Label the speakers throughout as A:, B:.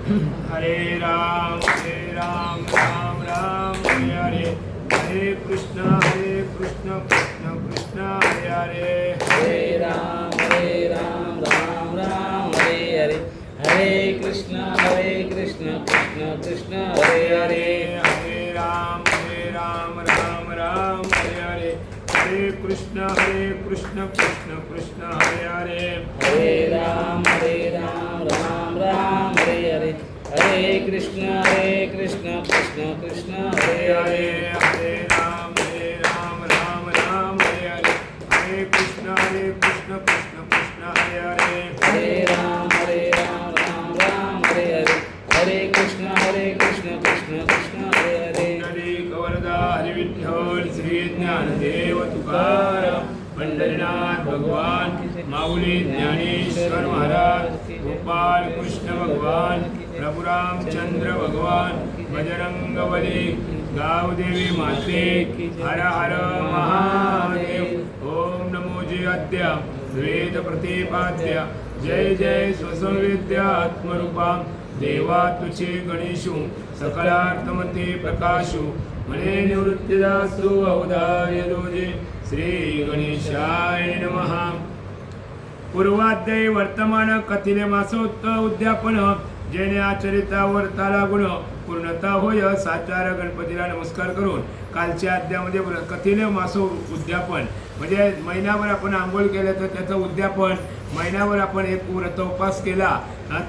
A: हरे राम राम राम हरे हरे, हरे कृष्ण कृष्ण कृष्ण हरे हरे,
B: हरे राम राम राम हरे हरे, हरे कृष्ण कृष्ण कृष्ण हरे हरे,
A: हरे राम राम राम हरे हरे, हरे कृष्ण कृष्ण कृष्ण हरे हरे,
B: हरे राम राम हरे हरे, हरे कृष्ण कृष्ण कृष्ण हरे हरे,
A: हरे राम राम हरे हरे, हरे कृष्ण कृष्ण कृष्ण हरे हरे,
B: हरे राम राम हरे हरे, हरे कृष्ण कृष्ण कृष्ण हरे हरे,
A: हरी कवरदा हरि विठ्ठल श्री ज्ञानदेव तुकाराम पंढरीनाथ भगवान माऊली ज्ञानेश्वर महाराज गोपाल कृष्ण भगवान प्रभु रामचंद्र भगवान बजरंगबली गावदेवी माते हर हर महादेव ओम नमो जय अद्य वेद प्रतिपाद्य जय जय स्वसंवेद्य आत्मरूपा देवा तुझे गणेशू सकलार्थमते प्रकाशू मने निवृत्तिदासु औदार्य दोजे श्री गणेशाय नमः। पूर्वाध्यायी वर्तमान कथिले मासोत्त उद्यापन जेणे आचरिता वर्ताला गुण पूर्णता होय साचार गणपतीला नमस्कार करून कालच्या अध्यायामध्ये कथिले मासो उद्यापन म्हणजे महिनाभर आपण आंघोळ केलं तर त्याचं उद्यापन, महिनाभर आपण एक व्रत उपास केला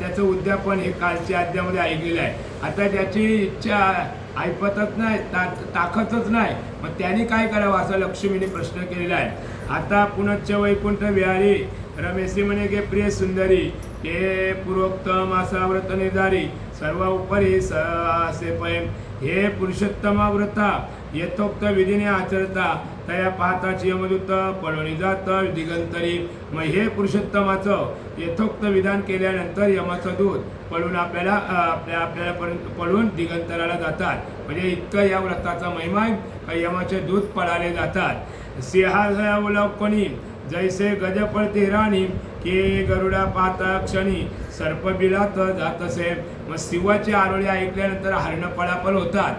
A: त्याचं उद्यापन हे कालच्या अध्यायामध्ये ऐकलेलं आहे. आता ज्याची इच्छा ऐपतच नाही ताकदच नाही मग त्यांनी काय करावं असा लक्ष्मीने प्रश्न केलेला आहे. आता पुनच्च वैकुंठ विहारी रमेशी म्हणे गे प्रिय सुंदरी हे पूर्वोक्त मासा व्रत निर्धारी सर्व उपरी असे पै हे पुरुषोत्तमा व्रता यथोक्त विधीने आचरता तया पाहताची यमदूत पळवणी जात दिगंतरी. मग हे पुरुषोत्तमाचं यथोक्त विधान केल्यानंतर यमाचं दूत पळून आपल्याला पळून दिगंतराला जातात. म्हणजे इतकं या व्रताचा महिमा आहे यमाचे दूत पळाले जातात. सिंहासनावलोकनी जैसे गज पळते राणी के गरुडा पाहता क्षणी सर्प बिलात जातसे. मग शिवाचे आरोळे ऐकल्यानंतर हरण पळापळ होतात,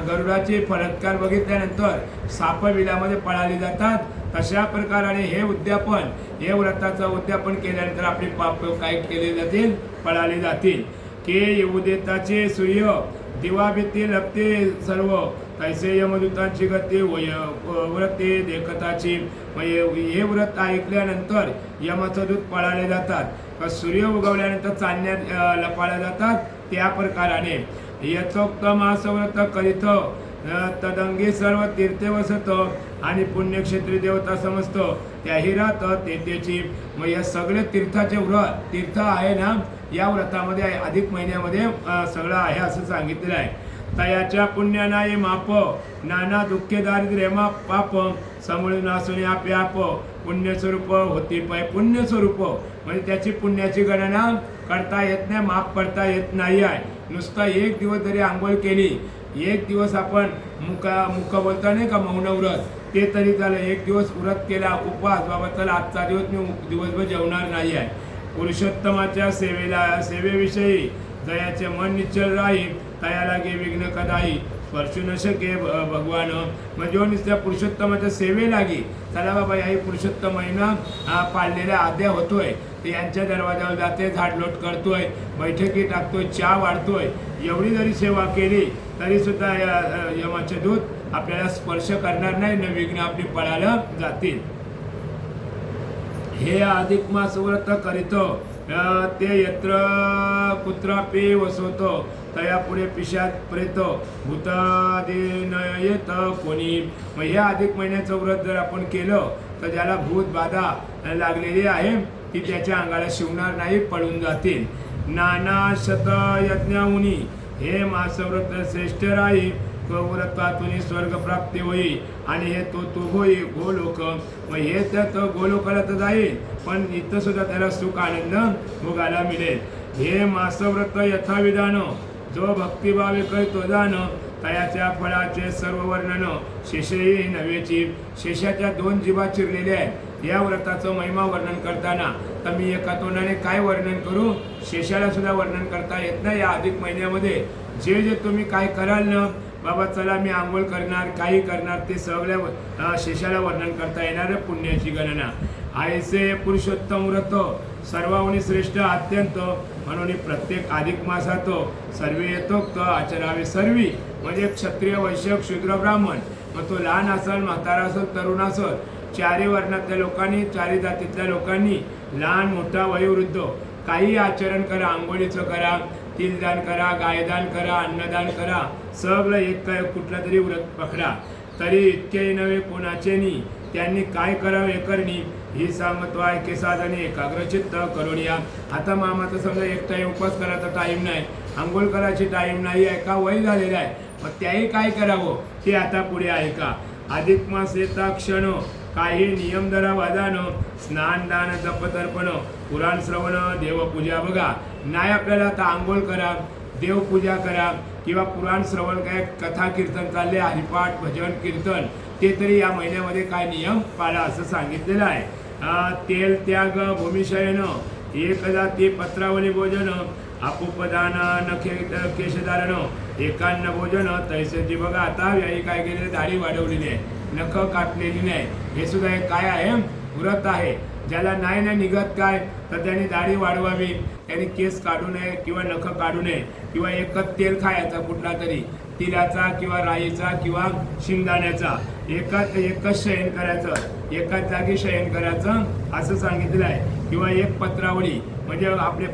A: गरुडाचे फलत्कार बघितल्यानंतर साप बिलामध्ये पळाले जातात. तशा प्रकाराने हे उद्यापन हे व्रताचं उद्यापन केल्यानंतर आपले पाप काय केले जातील पळाले जातील. के उदेताचे सूर्य दिवा भीती लपते सर्व तैसे यमदूतांची गती व्रते देखताची. हे व्रत ऐकल्यानंतर यमाचं दूत पळाले जातात, सूर्य उगवल्यानंतर चालण्यात लपाळल्या जातात. त्या प्रकाराने यथोक्त मासव्रत करीत तदंगी सर्व तीर्थे वसत आणि पुण्यक्षेत्री देवता समजत त्याही राहत तेथेची. मग या सगळे तीर्थाचे व्रत तीर्थ आहे ना या व्रतामध्ये अधिक महिन्यामध्ये सगळं आहे असं सांगितलेलं आहे. तयाच्या पुण्यानाये माप नाना दुःखे दारिद्र्य पाप समूळ नासून आपे आप पुण्यस्वरूप होती पै. पुण्यस्वरूप म्हणजे त्याची पुण्याची गणना करता येत नाही, माप करता येत नाही आहे. नुसतं एक दिवस जरी आंघोळ केली, एक दिवस आपण मुख बोलता नाही का मौन व्रत ते तरी झालं, एक दिवस व्रत केला उपवास बाबा चला आजचा दिवस मी दिवसभर जेवणार नाही आहे. पुरुषोत्तमाच्या सेवेविषयी जयाचे मन निश्चल राहील तया लागे विघ्न कदाई स्पर्शू न शके भगवान. म्हणजे नुसत्या पुरुषोत्तमाच्या सेवे लागी चला बाबा याही पुरुषोत्तम महिना पाळलेल्या आद्या होतोय ते यांच्या दरवाजावर जाते, झाडलोट करतोय, बैठकी टाकतोय, चहा वाढतोय. एवढी जरी सेवा केली तरी सुद्धा यमाचे दूत आपल्याला स्पर्श करणार नाही, न विघ्न आपली पळायला जातील. हे अधिक मास व्रत करीतो ते यत्र कुत्रापि वसवतो तया पुढे पिशात प्रेत भूतादी न येत कोणी. मग हे अधिक महिन्याचं व्रत जर आपण केलं तर ज्याला भूत बाधा लागलेली आहे ती त्याच्या अंगाला शिवणार नाही, पळून जातील. नाना शत यज्ञाहुनी हे मासव्रत श्रेष्ठ राही व्रतातून स्वर्ग प्राप्ती होई आणि हे तो होई गोलोक. मग हे त्यात गोलोकाला तर जाईल पण इथं सुद्धा त्याला सुख आनंद भोगायला मिळेल. हे मासव्रत यथाविधान जो भक्तिभावे करतो जाण तयाच्या फळाचे सर्व वर्णन शेषही नव्हेची. शेषाच्या 2 जिभा चिरलेल्या आहेत या व्रताचं महिमा वर्णन करताना तर मी एका तोंडाने काय वर्णन करू, शेषाला सुद्धा वर्णन करता येत नाही. या अधिक महिन्यामध्ये जे जे तुम्ही काय कराल ना, बाबा चला मी आंघोळ करणार, काही करणार, ते सगळ्या शेषाला वर्णन करता येणार पुण्याची गणना. आयसे पुरुषोत्तम व्रत सर्वाहुनी श्रेष्ठ अत्यंत, म्हणून प्रत्येक अधिक मासात सर्वे येतोक्त आचरावे सर्वी. म्हणजे क्षत्रिय, वैश्य, शूद्र, ब्राह्मण, मग तो लहान असेल, म्हातारा असेल, तरुण असेल, चारी वर्णातल्या लोकांनी, चारी जातीतल्या लोकांनी, लहान मोठा वयोवृद्ध, काही आचरण करा. आंघोळीचं करा, तिलदान करा, गायदान करा, अन्नदान करा, सगळं एक काय कुठला तरी व्रत पकडा. तरी इतके नव्हे कोणाचे नी, त्यांनी काय करावे करणी, ही सामत्व आहे के साधने एकाग्रचित्त करून या. आता मामाचं समजा एक टाईम उपवास करायचा टाईम नाही, आंघोळ करायची टाईम नाही आहे, का वय झालेला आहे, मग त्याही काय करावं ते आता पुढे ऐका. अधिक मास येता क्षण काही नियम धरा वादान, स्नान दान जप तर्पण पुराण श्रवण देवपूजा. बघा नाही आपल्याला आता आंघोळ करा, देवपूजा करा किंवा पुराण श्रवण, काय कथा कीर्तन चालले, हरिपाठ भजन कीर्तन, ते तरी या महिन्यामध्ये काय नियम पाळा असं सांगितलेलं आहे. तेल त्याग भूमिशयन एकदा ते पत्रावली भोजन आपुपदान नखे केशधारण एकान्न भोजन तैसेची. बघा आता याही काय केलेली, दाढी वाढवलेली आहे, नख कापलेली नाही, हे सुद्धा एक काय आहे व्रत आहे. ज्याला नाही निघत काय तर त्याने दाढी वाढवावी, त्याने केस काढू नये किंवा नख काढू नये, किंवा एकच तेल खायचा कुठला तरी, तिळाचा किंवा राईचा किंवा शिंगदाण्याचा, एकच शयन करायचं, एकाच जागी शयन करायचं असं सांगितलेलं आहे. किंवा एक पत्रावळी म्हणजे आपले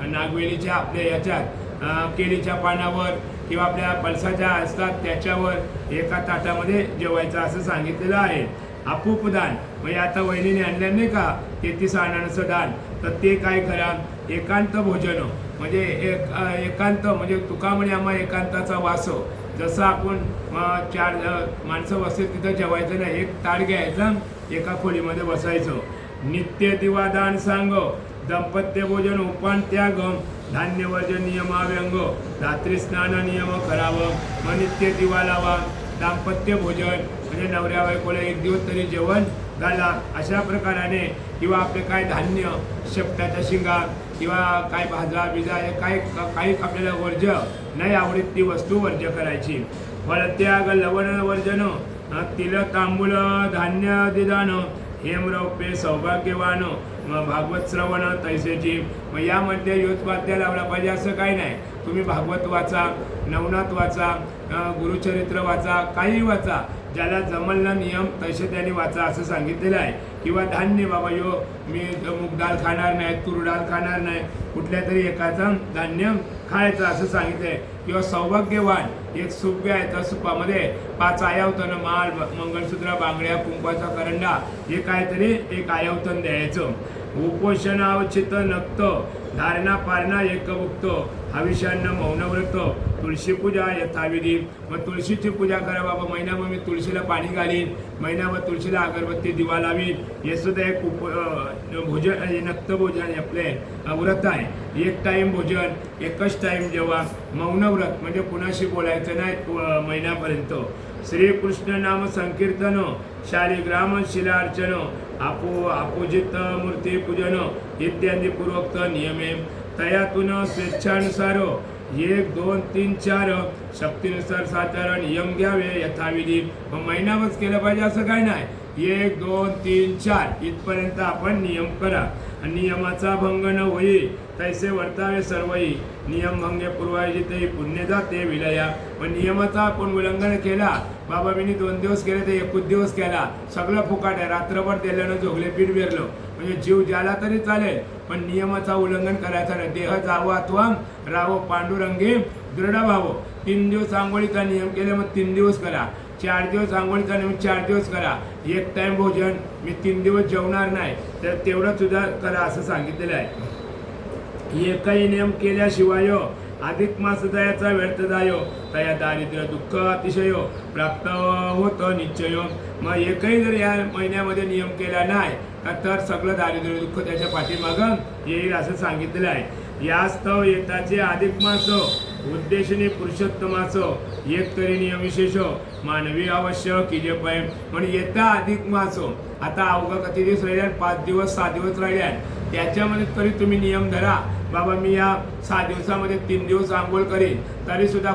A: नागवेलीच्या आपल्या याच्यात केळीच्या पानावर किंवा आपल्या पळसाच्या असतात त्याच्यावर एका ताटामध्ये जेवायचं असं सांगितलेलं आहे. आपूपदान म्हणजे आता वहिनीने आणलं नाही का 33 आणांचं दान, तर ते काय करा, एकांत भोजन म्हणजे एकांत म्हणजे तुका म्हणे आम्हा एकांताचा वास. जसं आपण 4 माणसं बसतील तिथं जेवायचं नाही, एक ताट घ्यायचं, एका खोलीमध्ये बसायचं. नित्य दिवादान सांग दाम्पत्य भोजन उपान त्याग धान्य वर्जन नियमाव्यंग रात्री स्नान नियम करावं. मग नित्य दिवा लावा, दाम्पत्य भोजन म्हणजे नवऱ्या बायकोला एक दिवस तरी जेवण घाला अशा प्रकाराने. किंवा आपले काय धान्य, शेपटाच्या शिंगा किंवा काय भाजा बिजा हे काय काही आपल्याला वर्ज्य नाही आवडत ती वस्तू वर्ज्य करायची. फळत्याग लवण वर्जन तिल तांबूल धान्य दिदान हेमरौप्य सौभाग्यवान भागवत श्रवण तैसेची. मग यामध्ये योजवाद्य लावला पाहिजे असं काही नाही. तुम्ही भागवत वाचा, नवनाथ वाचा, गुरुचरित्र वाचा, काही वाचा, ज्याला जमल ना नियम तसे त्यांनी वाचा असं सांगितलेलं आहे. किंवा धान्य बाबा मी मूग डाळ खाणार नाही, तूर डाळ खाणार नाही, कुठल्या तरी एकाचं धान्य खायचं असं सांगितलं आहे. किंवा सौभाग्यवान एक सूप आहे, त्या सुपामध्ये 5 आयावतन माळ, मंगळसूत्र, बांगड्या, कुंकवाचा करंडा हे काहीतरी एक आयावतन द्यायचं. उपोषण अवचित नक्त धारणा पारणा एकभुक्त हविषान्न मौनव्रत तुळशी पूजा यथाविधी. मग तुळशीची पूजा करा बाबा, महिनाभर मी तुळशीला पाणी घालीन, महिनाभर तुळशीला अगरबत्ती दिवा लावीन, हे सुद्धा एक भोजन नक्त भोजन आपले व्रत आहे. एक टाईम भोजन, एकच टाईम जेवा, मौनव्रत म्हणजे कुणाशी बोलायचं नाही महिन्यापर्यंत. श्रीकृष्ण नाम संकीर्तन शालिग्राम शिलार्चन आपूजित मूर्ती पूजन इत्यादी पूर्वोक्त नियमे. तयातून स्वेच्छानुसार 1, 2, 3, 4 शक्तीनुसार 7 नियम घ्यावे यथाविधी. मग महिनाभर केलं पाहिजे असं काय नाही, 1, 2, 3, 4 इथपर्यंत आपण नियम करा. नियमाचा भंग न होई तैसे वर्तावे सर्वही नियम भंगे पूर्वाजिते पुण्य जाते विलया. पण नियमाचा आपण उल्लंघन केला बाबा, मी 2 दिवस केले तर 1 दिवस केला, सगळं फुकाट आहे, रात्रभर दिल्यानं झोगले पीठ बेरलो म्हणजे जीव ज्याला तरी चालेल, पण नियमाचा उल्लंघन करायचा नाही. देह जावं अथवा राहो पांडुरंगी दृढ व्हावं. 3 दिवस आंघोळीचा नियम केले मग 3 दिवस करा, 4 दिवस आंघोळीचा नियम 4 दिवस करा, 1 टाईम भोजन मी 3 दिवस जेवणार नाही तर तेवढं सुद्धा करा असं सांगितलेलं आहे. एकही नियम केल्याशिवाय अधिक मास दयाचा व्यर्थ जायो तया दारिद्र्य दुःख अतिशय प्राप्त होत निश्चय. मग एकही जर या महिन्यामध्ये नियम केला नाही तर सगळं दारिद्र्य दुःख त्याच्या पाठीमागं येईल असं सांगितलेलं आहे. यास्तव येताचे अधिक मास उद्देशने पुरुषोत्तमास एक तरी नियम विशेष मानवी अवश्य की जे पाय म्हणजे येता अधिक मास आता अवघा किती दिवस राहिले, 5 दिवस 6 दिवस राहिले, त्याच्यामध्ये तरी तुम्ही नियम धरा. बाबा मी या 6 दिवसामध्ये 3 दिवस आंघोळ करीन, तरी सुद्धा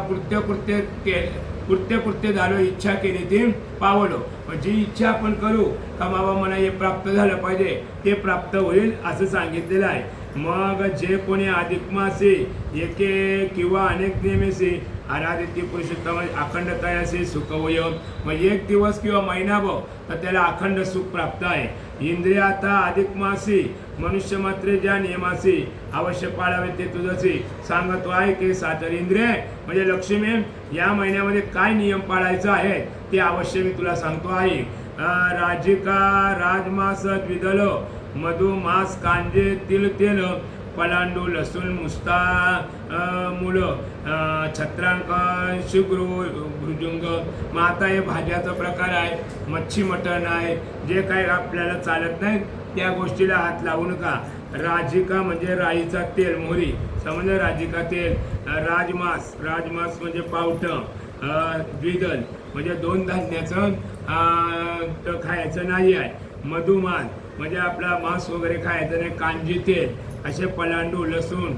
A: कृत्य झालो, इच्छा केली ती पावलो. जी इच्छा आपण करू का बाबा मला हे प्राप्त झालं पाहिजे ते प्राप्त होईल असं सांगितलेलं आहे. मग जे कोणी अधिक मासे एके किंवा अनेक नियमेसे आराधित पुरुषोत्तम अखंडतायाचे सुख होय, मग 1 दिवस किंवा महिनाभर तर त्याला अखंड सुख प्राप्त आहे. इंद्रिय आता अधिक मासी मनुष्य मात्र ज्या नियमाचे अवश्य पाळावे ते तुझचे सांगतो आहे की सातर इंद्रिय म्हणजे लक्ष्मी या महिन्यामध्ये काय नियम पाळायचा आहे ते अवश्य मी तुला सांगतो आहे. राजिका राजमास द्विदल मधु मास कांजे तिल तेल पलांडू लसूण मुस्ता मूळ छत्रांक शुग्रू भुजुंग. मग आता हे भाज्याचा प्रकार आहे, मच्छी मटण आहे, जे काही आपल्याला चालत नाही त्या गोष्टीला हात लावू नका. राजिका म्हणजे राईचा तेल मोहरी समजलं, राजिका तेल. राजमास म्हणजे पावटं. द्विदल म्हणजे 2 धान्याचं खायचं नाही आहे. मधुमास म्हणजे आपला मांस वगैरे खायचं नाही. कांजी तेल असे पलांडू लसूण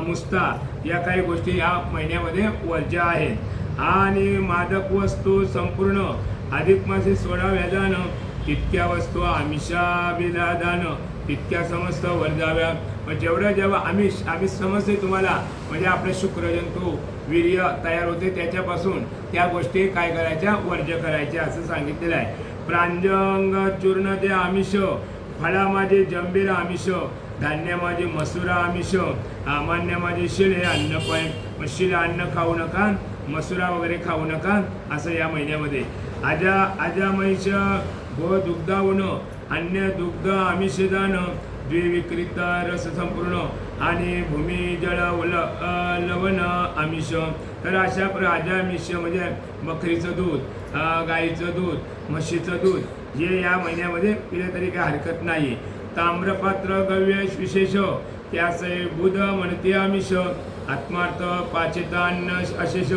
A: मुस्ता या काही गोष्टी या महिन्यामध्ये वर्ज्य आहेत. आणि मादक वस्तू संपूर्ण अधिक मासे सोडाव्या तितक्या वस्तू आमिषा विलादान तितक्या समस्त वर्जाव्या. मग जेव्हा आमिष समजते तुम्हाला म्हणजे आपले शुक्रजंतू वीर्य तयार होते त्याच्यापासून त्या गोष्टी काय करायच्या वर्ज्य करायच्या असं सांगितलेलं आहे. प्रांजंग चूर्ण ते आमिष फळा माझे जंबीर आमिष धान्य माझे मसुरा आमिष अमान्य माझे शिळे अन्न पण शिळे अन्न खाऊ नका मसुरा वगैरे खाऊ नका असं या महिन्यामध्ये. आजा महिष गो दुग्धावन अन्य दुग्ध आमिषदान द्विविकृत रस संपूर्ण आणि भूमी जळ लवण आमिष. तर अशा आजामिष म्हणजे बकरीचं दूध, गाईचं दूध, म्हशीचं दूध हे या महिन्यामध्ये पिले तरी काही हरकत नाही. ताम्रपात्र गव्य विशेष त्यास बुध म्हणते आमिष आत्मार्थ पाचितान्न अशेष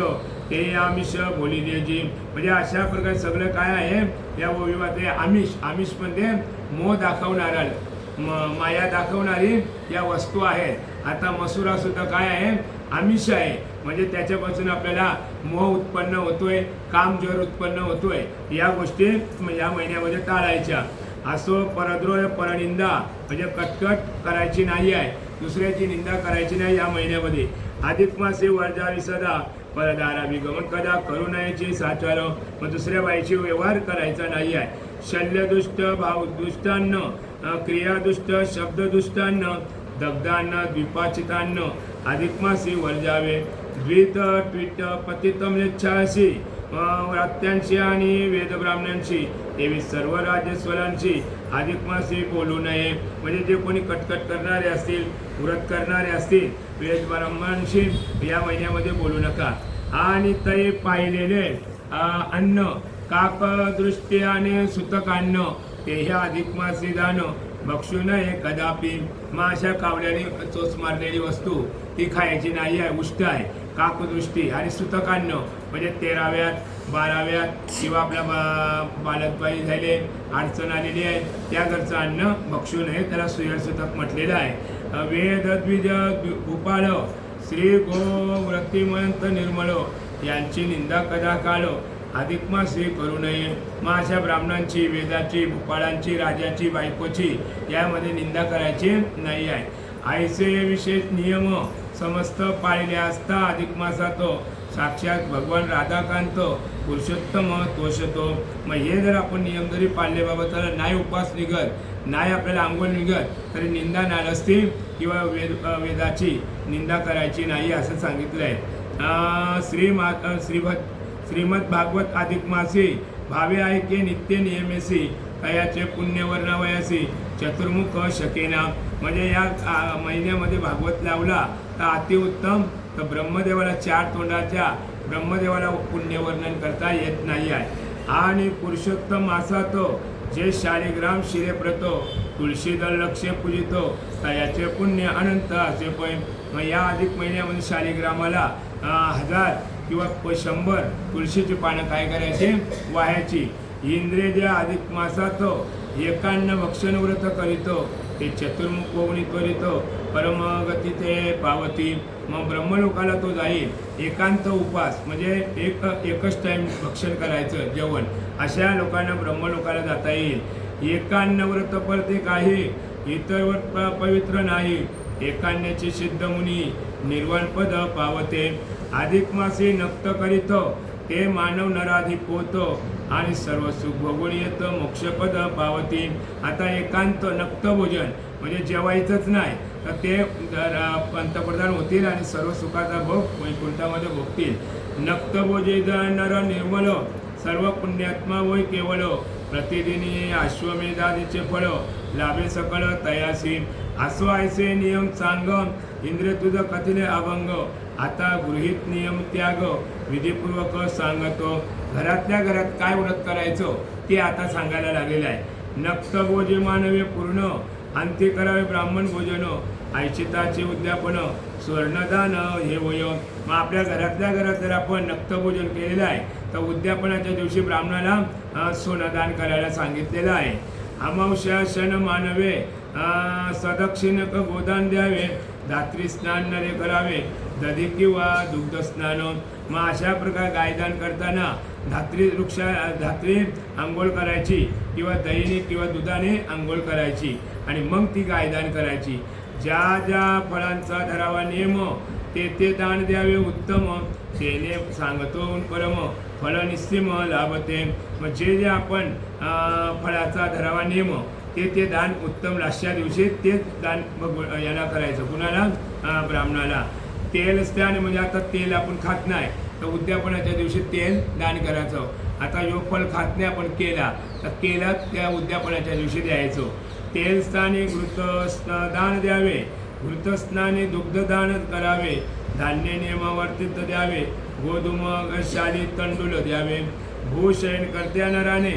A: ते आमिष बोली द्यायची. म्हणजे अशा प्रकारे सगळं काय आहे या विवाहात आमिष म्हणजे मोह दाखवणारा माया दाखवणारी या वस्तू आहेत. आता मसुरा सुद्धा काय आहे आमिष आहे म्हणजे त्याच्यापासून आपल्याला मोह उत्पन्न होतोय, कामजोर उत्पन्न होतोय. या गोष्टी या महिन्यामध्ये टाळायच्या. असो परद्रोह परनिंदा म्हणजे कटकट करायची नाही आहे, दुसऱ्याची निंदा करायची नाही या महिन्यामध्ये. अधिक मासे वर्जावी सदा परदारा विगमन कदा करू नयेची साचार. मग दुसऱ्या बाईशी व्यवहार करायचा नाही आहे. शल्यदुष्ट भावदुष्टान्न क्रियादुष्ट शब्ददुष्टान्न दग्धान्न द्विपाचितान्न अधिक मासी वर्जावे. द्वित ट्विट पतितम यच्छासी व्रात्यांशी आणि वेद ब्राह्मणांशी तेवी सर्व राजेश्वरांशी अधिक मासी बोलू नये. म्हणजे जे कोणी कटकट करणारे असतील, व्रत करणारे असतील, वेद ब्राह्मणांशी या महिन्यामध्ये बोलू नका. आणि ते पाहिलेले अन्न काक दृष्टी आणि सुतकान्न ते ह्या अधिक मासी दान बक्षू नये कदापि. मग अशा कावल्याने चोच मारलेली वस्तू ती खायची नाही आहे, उष्ट आहे. काकदृष्टी आणि सुतकान्न म्हणजे 13व्यात 12व्यात किंवा आपल्या बालकबाई झाले अडचण आलेली आहे त्या घरचं अन्न बक्षू नये, त्याला सुतक म्हटलेलं आहे. वेद द्विज भूपाळ श्री गो व्रतिमंत निर्मळ यांची निंदा कदा काळ अधिक मासी करू नये. मग अशा ब्राह्मणांची, वेदाची, भूपाळांची, राजाची, बायकोची यामध्ये निंदा करायची नाही आहे. आईचे विशेष नियम समस्त पाळले असता अधिक मासात साक्षात भगवान राधाकांत पुरुषोत्तम तोषतो. मग हे जर आपण नियम जरी पाळले बाबा तर नाही उपास निघत, नाही आपल्याला आंघोळ निघत तरी निंदा नालस्ती किंवा वेदाची निंदा करायची नाही असं सांगितलं आहे. श्रीमद भागवत अधिक मासी भावे ऐके नित्य नियमेसी कयाचे पुण्य वर्णावयासी चतुर्मुख शकेना. म्हणजे या महिन्यामध्ये भागवत लावला तर अतिउत्तम. तर ब्रह्मदेवाला 4 तोंडाच्या ब्रह्मदेवाला पुण्यवर्णन करता येत नाही आहे. आणि पुरुषोत्तम मासात जे शालिग्राम शिरेप्रतो तुळशीदल लक्ष्य पूजितो तयाचे पुण्य अनंत असे पै. मग या अधिक महिन्यामध्ये शालिग्रामाला 1000 किंवा 100 तुळशीची पानं काय करायची, वाहायची. इंद्रिय अधिक मासात एकान्न भक्षण व्रत करीतो ते चतुर्मुख होऊन त्वरितो परमगती ते पावती. मग ब्रह्मलोकाला तो जाईल. एकांत उपास म्हणजे एकच टाइम भक्षण करायचं जेवण, अशा लोकांना ब्रह्मलोकाला जाता येईल. एकान्न व्रत परते काही इतर व्रत पवित्र नाही. एकान्याची सिद्ध मुनी निर्वाण पद पावते. अधिक मासी नक्त करीतो ते मानव नराधी पोतो आणि सर्व सुख भोगून येतं मोक्षपद पावती. आता एकांत नक्त भोजन म्हणजे जेवायचंच नाही तर ते पंतप्रधान होतील आणि सर्व सुखाचा भोग वैकुंठामध्ये भोगतील. नक्त भोजन नर निर्मल सर्व पुण्यात्मा होय केवळ. प्रतिदिनी अश्वमेधादीचे फळ लाभे सकळ तयासी. असो ऐसे नियम सांग इंद्र तुझ कथिले अभंग. आता गृहीत नियम त्याग विधीपूर्वक सांगतो. घरातल्या घरात काय व्रत करायचं ते आता सांगायला लागलेलं आहे. नक्त भोजे मानवे पूर्ण अंती करावे ब्राह्मण भोजन. ऐचिताचे उद्यापन स्वर्णदान हे वय. मग आपल्या घरातल्या घरात जर आपण नक्त भोजन केलेलं आहे तर उद्यापनाच्या दिवशी ब्राह्मणाला सोनदान करायला सांगितलेलं आहे. अमावस्या क्षण मानवे सदक्षिणक गोदान द्यावे. धात्री स्नान नरे करावे दधी किंवा दुग्ध स्नान. मग अशा प्रकारे गायदान करताना धात्री आंघोळ करायची किंवा दहीने किंवा दुधाने आंघोळ करायची आणि मग ती गायदान करायची. ज्या ज्या फळांचा धरावा नियम ते ते दान द्यावे उत्तम. तेने सांगतो परम फळ निस्सीम लाभते. मग जे जे आपण फळाचा धरावा नियम ते दान उत्तम लास्या दिवशी तेच दान याला करायचं. कुणाला? ब्राह्मणाला. तेल स्नान म्हणजे आता तेल आपण खात नाही तर उद्यापनाच्या दिवशी तेल दान करायचं. आता यो फळ खात नाही आपण केला तर केला त्या उद्यापनाच्या दिवशी द्यायचो. तेल स्नाने घृतदान द्यावे. घृतस्नाने दुग्धदान करावे. धान्य नियमावर्तित द्यावे. गोधूम शाली तंडूल द्यावे. भूशयन करत्या नराने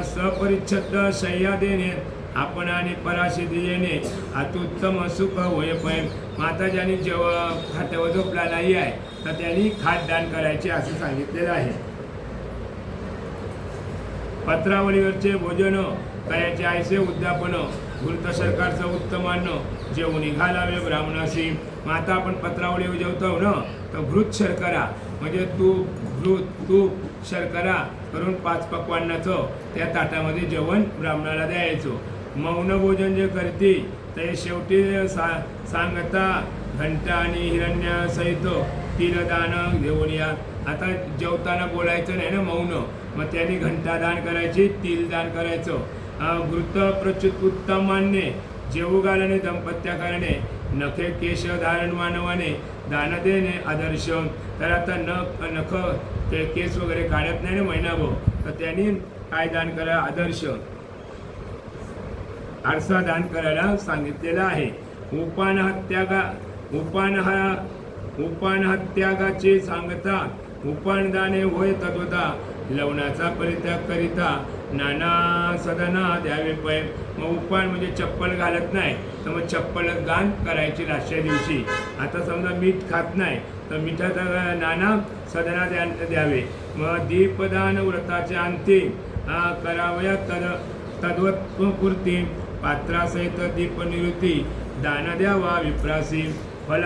A: सपरिच्छद शय्या देणे. आपण आणि पराशी दियेने अत्युत्तम सुख होय पै. माता ज्यांनी खात्यावर झोपला नाही आहे तर त्यांनी खाट दान करायचे असं सांगितलेलं आहे. पत्रावळीवरचे भोजन करायचे ऐसे उद्यापन. घृत सरकारचं उत्तम अन्न जेवून घालावे ब्राह्मणाशी. मग आता आपण पत्रावळीवर जेवतो ना तर घृत शर्करा म्हणजे तूप शर्करा करून 5 पक्वान्नाचं त्या ताटामध्ये जेवण ब्राह्मणाला द्यायचं. मौन भोजन जे करते ते शेवटी सांगता घंटा आणि हिरण्यासहित तिलदान घेऊन या. आता जेवताना बोलायचं नाही ना मौन, मग त्यांनी घंटादान करायची, तिलदान करायचं. घृत प्रच्युत उत्तमाने जेवू घालणे दाम्पत्य करणे. नखे केश धारण मानवाने दान देणे आदर्श. तर आता नख ते केस वगैरे काढत नाही ना महिनाभर तर त्यांनी काय दान करा? आदर्श आरसा दान करायला सांगितलेला आहे. उपान हत्यागाचे सांगता. उपानदाने होय तत्वता. लवणाचा परित्याग करिता नाना सदना द्यावे पै. मग उपान म्हणजे चप्पल घालत नाही तर मग चप्पल दान करायची लास्टच्या दिवशी. आता समजा मीठ खात नाही तर मिठाचा नाना सदना द्यावे. मग दीपदान व्रताचे अंती करावया तद्वत्पूर्ती. पात्रासहित दीपनिवृत्ती दान द्यावा विप्रासी. फल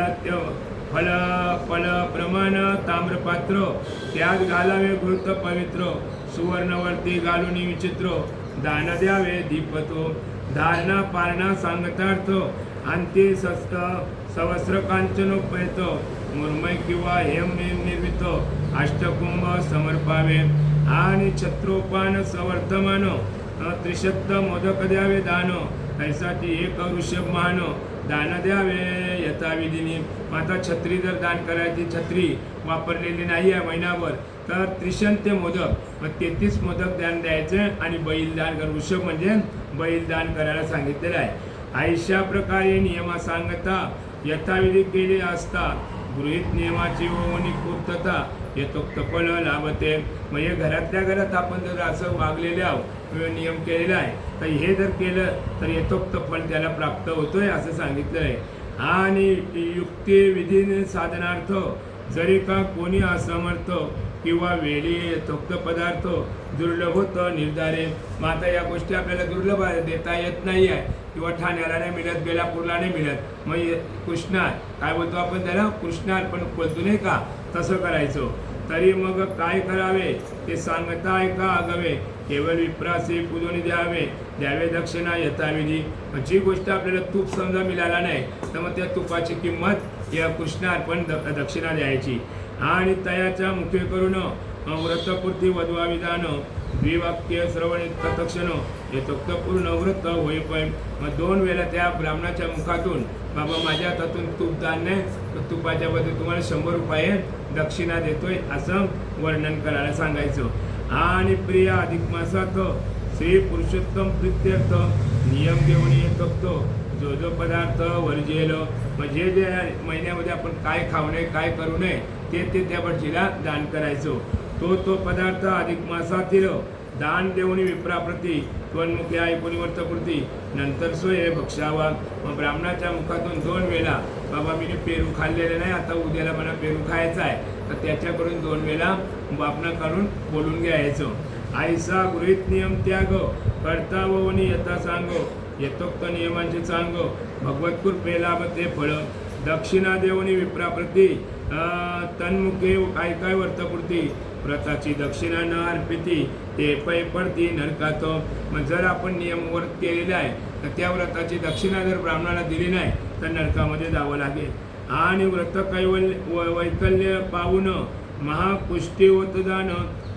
A: प्रमाण ताम्रपात्र त्यात घालावे घृत पवित्र. सुवर्णवर्ती घालून विचित्र दान द्यावे दीपतो. धारणा पारणा सांगतार्थ अंती सहस्र कांचनोपैत. मुर्मय किंवा हेम निर्मित अष्टकुंभ समर्पावे. आणि छत्रोपान सवर्तमान त्रिशत मोदक द्यावे दान. त्यासाठी एक वृषभ मान दान द्यावे यथाविधीने. आता छत्री जर दान करायची, छत्री वापरलेली नाही आहे महिनाभर तर त्रिशंत्य मोदक मग 33 मोदक दान द्यायचं. आणि बैलदान कर, वृषभ म्हणजे बैलदान करायला सांगितलेलं आहे. अशा प्रकारे नियमा सांगता यथाविधी केले असता गृहीत नियमाची ओवणी पूर्तता यथोक्त फळ लाभते. म्हणजे घरातल्या घरात आपण जर असं वागलेले आहोत नियम केलेला आहे. तर हे जर केलं तर यथोक्त फल त्याला प्राप्त होतोय असं सांगितलं आहे. आणि युक्ती विधी साधनार्थ जरी का कोणी असमर्थ किंवा वेळी यथोक्त पदार्थ दुर्लभ होतं निर्धारे. मग आता या गोष्टी आपल्याला दुर्लभ देता येत नाही आहे किंवा ठाण्याला नाही मिळत, बेलापूरला नाही मिळत. मग कृष्णा काय बोलतो आपण त्याला, कृष्णार्पण बोलतो नाही का, तसं करायचं. तरी मग काय करावे ते सांगता ऐका आगवे, केवळ विप्रासे पूजून द्यावे दक्षिणा यथाविधी. जी गोष्ट आपल्याला तूप समजा मिळाला नाही तर मग त्या तुपाची किंमत या कृष्णार्पण दक्षिणा द्यायची. आणि तयाच्या मुखे करून व्रतपूर्ती वधवा विधान द्विवाक्य श्रवण तत्क्षण यथोक्त पूर्ण व्रत होई. पण मग 2 वेळा त्या ब्राह्मणाच्या मुखातून बाबा माझ्या हातातून तूप दान नाही तर तुपाच्या बद्दल तुम्हाला 100 रुपये दक्षिणा देतोय असं वर्णन करायला सांगायचं. आणि प्रिय अधिक मासात श्री पुरुषोत्तम प्रित्यर्थ नियम घेऊन यथोक्त जो पदार्थ वर्जेल. म्हणजे जे महिन्यामध्ये आपण काय खाऊ नये काय करू नये ते त्या भटजीला दान करायचो. तो पदार्थ अधिक मासातील दान देऊन विप्राप्रती त्वन्मुखी ऐकून व्रतपूर्ती नंतर सोय भक्षावा. मग ब्राह्मणाच्या मुखातून 2 वेळा बाबा मी पेरू खाल्लेले नाही, आता उद्याला मला पेरू खायचा आहे, तर त्याच्याकडून 2 वेळा बापना काढून बोलून घ्यायचं. आईसा गृहीत नियम त्याग करता वनी यथा सांग, यथोक्त नियमांचे सांग भगवत कृपेला ते फळ. दक्षिणा देऊन विप्राप्रती तन्मुखे काय काय व्रतपूर्ती व्रताची दक्षिणा न अर्पिती ते पै पडती नरकात. मग जर आपण नियम व्रत केलेला आहे तर त्या व्रताची दक्षिणा जर ब्राह्मणाला दिली नाही तर नरकामध्ये जावं लागेल. आणि व्रत कैवल्य वैकल्य पाहून महापुष्टी होत जाण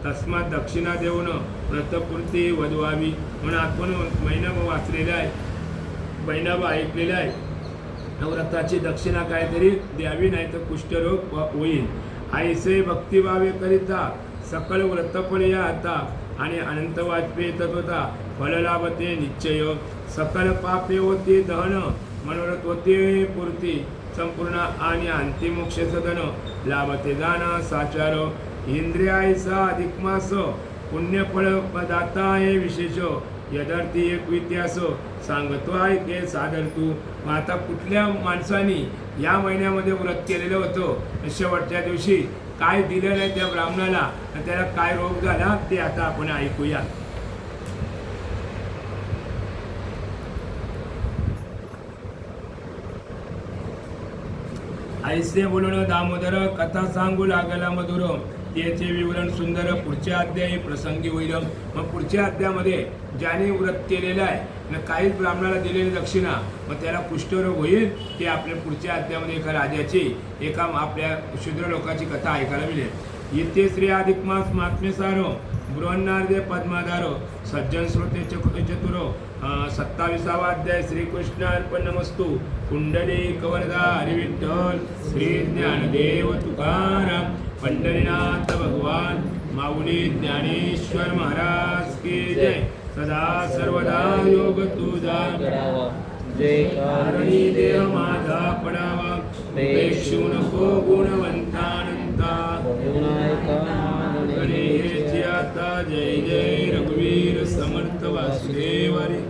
A: तस्मात दक्षिणा देऊन व्रतपूर्ती वधवावी. म्हणून आपण महिनाभर वाचलेला आहे, महिनाभर ऐकलेला आहे. व्रताची दक्षिणा काहीतरी द्यावी नाही तर कुष्ठरोग होईल. आईसे भक्तिभावे करिता सकल व्रतफळ या आता आणि अनंत वाजपेयी तत्वता फल लाभते निश्चय. सकल पापे होती दहन मनोरथ होते पूर्ती संपूर्ण आणि अंतिम मोक्ष सदन लाभते जाण साचार. इंद्रियायसा अधिक मास पुण्यफळ दाता हे विशेष यदार्थी एक इतिहास सांगतो आहे ते सादर तू. मग आता कुठल्या माणसाने या महिन्यामध्ये व्रत केलेलं होतं, शेवटच्या दिवशी काय दिलं नाही त्या ब्राह्मणाला आणि त्याला काय रोग झाला ते आता आपण ऐकूया. ऐसे बोलून दामोदर कथा सांगू लागला मधुर, त्याचे विवरण सुंदर पुढच्या अध्यायी प्रसंगी होईल. मग पुढच्या अध्यायामध्ये ज्याने व्रत केलेलं आहे न काहीच ब्राह्मणाला दिलेली दक्षिणा मग त्याला कुष्ठरोग होईल ते आपल्या पुढच्या अध्यायामध्ये एका राजाची एका आपल्या शूद्र लोकांची कथा ऐकायला मिळेल. इथे श्री अधिक मास महात्म्यसार बृहन्नार्दे पद्माधार सज्जन श्रोते चतुर 27वा अध्याय. श्रीकृष्ण अर्पणमस्तु. कुंडली कवरदा हरी विठ्ठल श्री ज्ञानदेव तुकाराम पंढरीनाथ भगवान माऊली ज्ञानेश्वर महाराज की जय. सदा सर्वदा योग तुझा कारणी देह माझा पडावा, उपेक्षू नको गुणवंतानंता गणेश आता. जय जय रघुवीर समर्थ वासुदेव हरी.